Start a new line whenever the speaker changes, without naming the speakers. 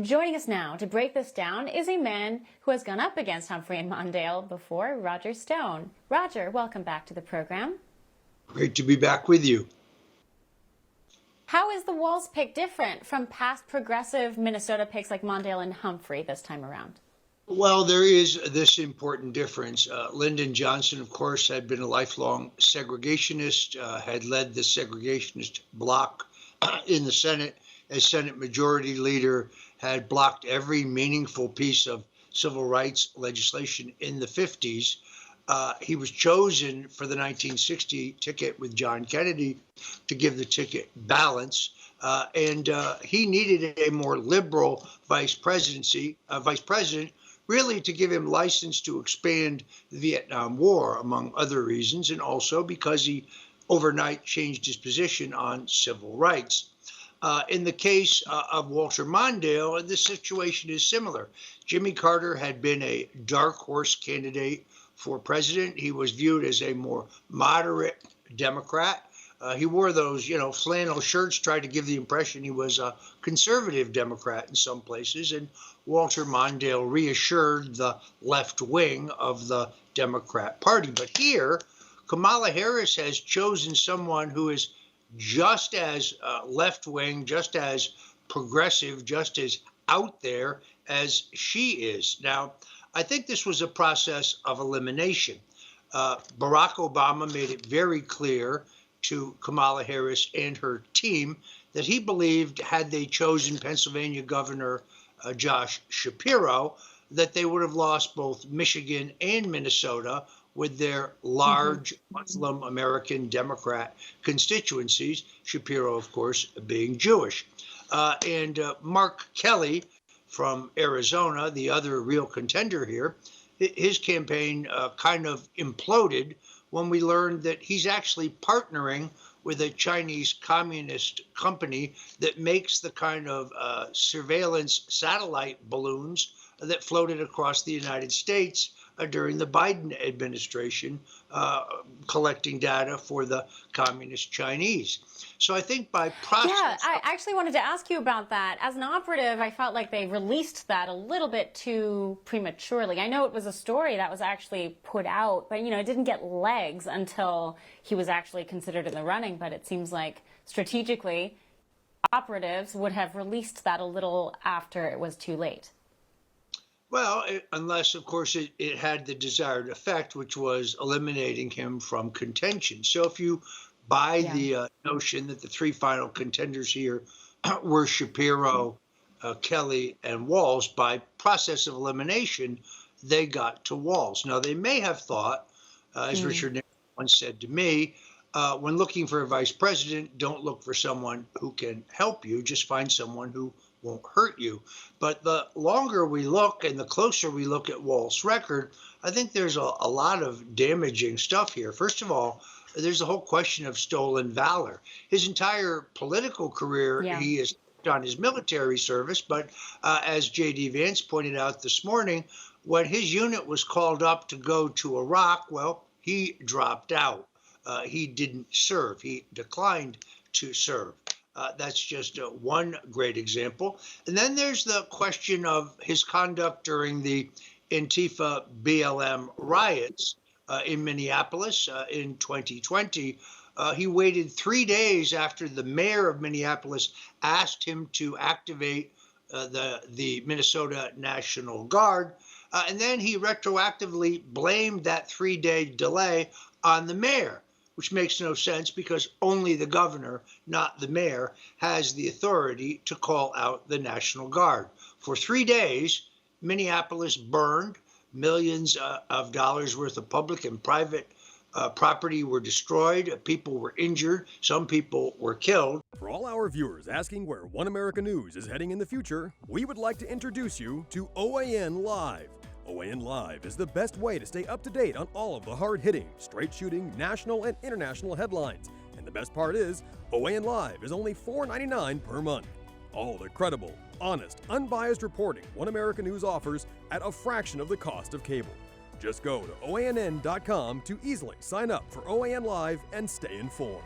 Joining us now to break this down is a man who has gone up against Humphrey and Mondale before, Roger Stone. Roger, welcome back to the program.
Great to be back with you.
How is the Walz pick different from past progressive Minnesota picks like Mondale and Humphrey this time around?
Well, there is this important difference. Lyndon Johnson, of course, had been a lifelong segregationist, had led the segregationist bloc in the Senate as Senate Majority Leader, had blocked every meaningful piece of civil rights legislation in the 50s. He was chosen for the 1960 ticket with John Kennedy to give the ticket balance. And he needed a more liberal vice president, really to give him license to expand the Vietnam War, among other reasons, and also because he overnight changed his position on civil rights. In the case of Walter Mondale, the situation is similar. Jimmy Carter had been a dark horse candidate for president. He was viewed as a more moderate Democrat. He wore those, flannel shirts, tried to give the impression he was a conservative Democrat in some places. And Walter Mondale reassured the left wing of the Democrat Party. But here, Kamala Harris has chosen someone who is just as left wing, just as progressive, just as out there as she is. Now, I think this was a process of elimination. Barack Obama made it very clear to Kamala Harris and her team that he believed, had they chosen Pennsylvania Governor Josh Shapiro, that they would have lost both Michigan and Minnesota with their large Muslim American Democrat constituencies, Shapiro, of course, being Jewish. And Mark Kelly from Arizona, the other real contender here, his campaign kind of imploded when we learned that he's actually partnering with a Chinese communist company that makes the kind of surveillance satellite balloons that floated across the United States during the Biden administration, collecting data for the communist Chinese. So I think by process...
Yeah, I actually wanted to ask you about that. As an operative, I felt like they released that a little bit too prematurely. I know it was a story that was actually put out, but, it didn't get legs until he was actually considered in the running. But it seems like strategically, operatives would have released that a little after it was too late.
Well, unless, of course, it had the desired effect, which was eliminating him from contention. So if you buy the notion that the three final contenders here were Shapiro, Kelly, and Walz, by process of elimination, they got to Walz. Now, they may have thought, as Richard Nixon once said to me, when looking for a vice president, don't look for someone who can help you, just find someone who won't hurt you. But the longer we look and the closer we look at Walz's record, I think there's a lot of damaging stuff here. First of all, there's the whole question of stolen valor. His entire political career, he has done his military service, but as J.D. Vance pointed out this morning, when his unit was called up to go to Iraq, well, he dropped out. He didn't serve. He declined to serve. That's just one great example. And then there's the question of his conduct during the Antifa BLM riots in Minneapolis in 2020. He waited 3 days after the mayor of Minneapolis asked him to activate the Minnesota National Guard. And then he retroactively blamed that 3-day delay on the mayor, which makes no sense because only the governor, not the mayor, has the authority to call out the National Guard. For 3 days, Minneapolis burned. Millions of dollars worth of public and private property were destroyed. People were injured. Some people were killed.
For all our viewers asking where One America News is heading in the future, we would like to introduce you to OAN Live. OAN Live is the best way to stay up to date on all of the hard-hitting, straight-shooting, national and international headlines. And the best part is, OAN Live is only $4.99 per month. All the credible, honest, unbiased reporting One America News offers at a fraction of the cost of cable. Just go to OANN.com to easily sign up for OAN Live and stay informed.